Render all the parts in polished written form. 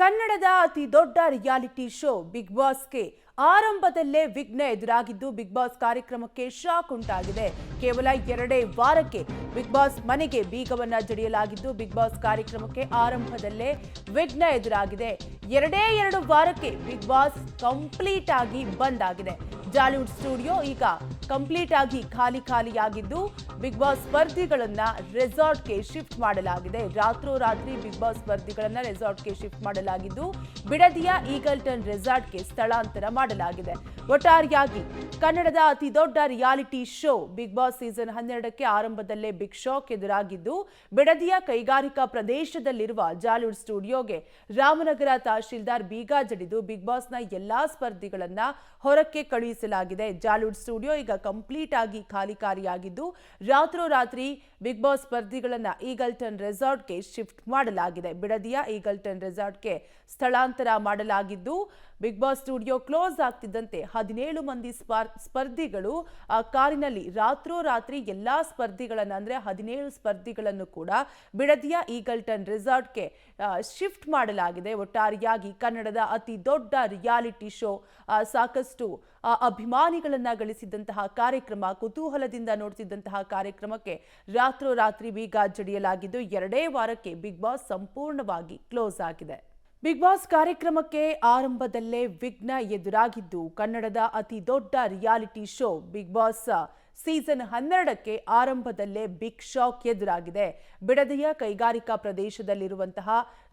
ಕನ್ನಡದ ಅತಿ ದೊಡ್ಡ ರಿಯಾಲಿಟಿ ಶೋ ಬಿಗ್ ಬಾಸ್ಗೆ ಆರಂಭದಲ್ಲೇ ವಿಘ್ನ ಎದುರಾಗಿದ್ದು ಬಿಗ್ ಬಾಸ್ ಕಾರ್ಯಕ್ರಮಕ್ಕೆ ಶಾಕ್ ಉಂಟಾಗಿದೆ. ಕೇವಲ 2 ವಾರಕ್ಕೆ ಬಿಗ್ ಬಾಸ್ ಮನೆಗೆ ಬೀಗವನ್ನ ಜಡಿಯಲಾಗಿದ್ದು ಬಿಗ್ ಬಾಸ್ ಕಾರ್ಯಕ್ರಮಕ್ಕೆ ಆರಂಭದಲ್ಲೇ ವಿಘ್ನ ಎದುರಾಗಿದೆ. 2 ವಾರಕ್ಕೆ ಬಿಗ್ ಬಾಸ್ ಕಂಪ್ಲೀಟ್ ಆಗಿ ಬಂದ್ ಆಗಿದೆ. ಜಾಲಿವುಡ್ ಸ್ಟುಡಿಯೋ ಈಗ ಕಂಪ್ಲೀಟ್ ಆಗಿ ಖಾಲಿಯಾಗಿದ್ದು ಬಿಗ್ ಬಾಸ್ ಸ್ಪರ್ಧಿಗಳನ್ನ ರೆಸಾರ್ಟ್ಗೆ ಶಿಫ್ಟ್ ಮಾಡಲಾಗಿದೆ. ರಾತ್ರೋರಾತ್ರಿ ಬಿಗ್ ಬಾಸ್ ಸ್ಪರ್ಧಿಗಳನ್ನ ರೆಸಾರ್ಟ್ಗೆ ಶಿಫ್ಟ್ ಮಾಡಲಾಗಿದ್ದು ಬಿಡದಿಯ ಈಗಲ್ಟನ್ ರೆಸಾರ್ಟ್ಗೆ ಸ್ಥಳಾಂತರ ಮಾಡಲಾಗಿದೆ. ಒಟ್ಟಾರೆಯಾಗಿ ಕನ್ನಡದ ಅತಿ ದೊಡ್ಡ reality show Bigg Boss season 12ಕ್ಕೆ ಆರಂಭದಲ್ಲೇ ಬಿಗ್ ಶಾಕ್ ಎದುರಾಗಿದ್ದು ಬಿಡದಿಯ ಕೈಗಾರಿಕಾ ಪ್ರದೇಶದಲ್ಲಿರುವ ಜಾಲಿವುಡ್ ಸ್ಟುಡಿಯೋಗೆ ರಾಮನಗರ ತಹಶೀಲ್ದಾರ್ ಬೀಗ ಜಡಿದು ಬಿಗ್ ಬಾಸ್ನ ಎಲ್ಲಾ ಸ್ಪರ್ಧಿಗಳನ್ನ ಹೊರಕ್ಕೆ ಕಳುಹಿಸಲಾಗಿದೆ. ಜಾಲಿವುಡ್ ಸ್ಟುಡಿಯೋ ಈಗ ಕಂಪ್ಲೀಟ್ ಆಗಿ ಖಾಲಿಯಾಗಿದ್ದು ರಾತ್ರೋರಾತ್ರಿ ಬಿಗ್ ಬಾಸ್ ಸ್ಪರ್ಧಿಗಳನ್ನ ಈಗಲ್ಟನ್ ರೆಸಾರ್ಟ್ಗೆ ಶಿಫ್ಟ್ ಮಾಡಲಾಗಿದೆ. ಬಿಡದಿಯ ಈಗಲ್ಟನ್ ರೆಸಾರ್ಟ್ಗೆ ಸ್ಥಳಾಂತರ ಮಾಡಲಾಗಿದ್ದು ಬಿಗ್ ಬಾಸ್ ಸ್ಟುಡಿಯೋ ಕ್ಲೋಸ್ ಆಗ್ತಿದ್ದಂತೆ 17 ಮಂದಿ ಸ್ಪರ್ಧಿಗಳು ಕಾರಿನಲ್ಲಿ ರಾತ್ರೋರಾತ್ರಿ ಎಲ್ಲಾ ಸ್ಪರ್ಧಿಗಳನ್ನ ಅಂದ್ರೆ 17 ಸ್ಪರ್ಧಿಗಳನ್ನು ಕೂಡ ಬಿಡದಿಯ ಈಗಲ್ಟನ್ ರೆಸಾರ್ಟ್ಗೆ ಶಿಫ್ಟ್ ಮಾಡಲಾಗಿದೆ. ಒಟ್ಟಾರೆಯಾಗಿ ಕನ್ನಡದ ಅತಿ ದೊಡ್ಡ ರಿಯಾಲಿಟಿ ಶೋ ಸಾಕಷ್ಟು ಅಭಿಮಾನಿಗಳನ್ನ ಗಳಿಸಿದಂತಹ ಕಾರ್ಯಕ್ರಮ, ಕುತೂಹಲದಿಂದ ನೋಡ್ತಿದ್ದಂತಹ ಕಾರ್ಯಕ್ರಮಕ್ಕೆ ರಾತ್ರೋರಾತ್ರಿ ಬೀಗ ಜಡಿಯಲಾಗಿದ್ದು 2 ವಾರಕ್ಕೆ ಬಿಗ್ ಬಾಸ್ ಸಂಪೂರ್ಣವಾಗಿ ಕ್ಲೋಸ್ ಆಗಿದೆ. ಬಿಗ್ ಬಾಸ್ ಕಾರ್ಯಕ್ರಮಕ್ಕೆ ಆರಂಭದಲ್ಲೇ ವಿಘ್ನ ಎದುರಾಗಿದ್ದು ಕನ್ನಡದ ಅತಿ ದೊಡ್ಡ reality show Bigg Boss season 12ಕ್ಕೆ ಆರಂಭದಲ್ಲೇ ಬಿಗ್ ಶಾಕ್ ಎದುರಾಗಿದೆ. ಬಿಡದಿಯ ಕೈಗಾರಿಕಾ ಪ್ರದೇಶದಲ್ಲಿರುವಂತಹ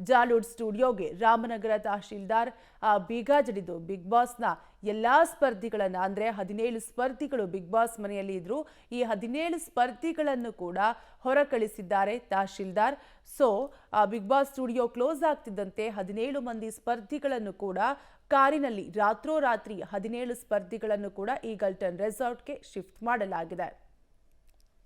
ಜಾಲಿವುಡ್ ಸ್ಟುಡಿಯೋಗೆ ರಾಮನಗರ ತಹಶೀಲ್ದಾರ್ ಬೀಗ ಜಡಿದು ಬಿಗ್ ಬಾಸ್ನ ಎಲ್ಲಾ ಸ್ಪರ್ಧಿಗಳನ್ನ ಅಂದ್ರೆ 17 ಸ್ಪರ್ಧಿಗಳು ಬಿಗ್ ಬಾಸ್ ಮನೆಯಲ್ಲಿ ಇದ್ರು. ಈ 17 ಸ್ಪರ್ಧಿಗಳನ್ನು ಕೂಡ ಹೊರ ಕಳಿಸಿದ್ದಾರೆ tahsildar. So Bigg Boss studio close ಆಗ್ತಿದ್ದಂತೆ 17 ಮಂದಿ ಸ್ಪರ್ಧಿಗಳನ್ನು ಕೂಡ ಕಾರಿನಲ್ಲಿ ರಾತ್ರೋರಾತ್ರಿ 17 ಸ್ಪರ್ಧಿಗಳನ್ನು ಕೂಡ ಈಗಲ್ಟನ್ ರೆಸಾರ್ಟ್ಗೆ ಶಿಫ್ಟ್ ಮಾಡಲಾಗಿದೆ.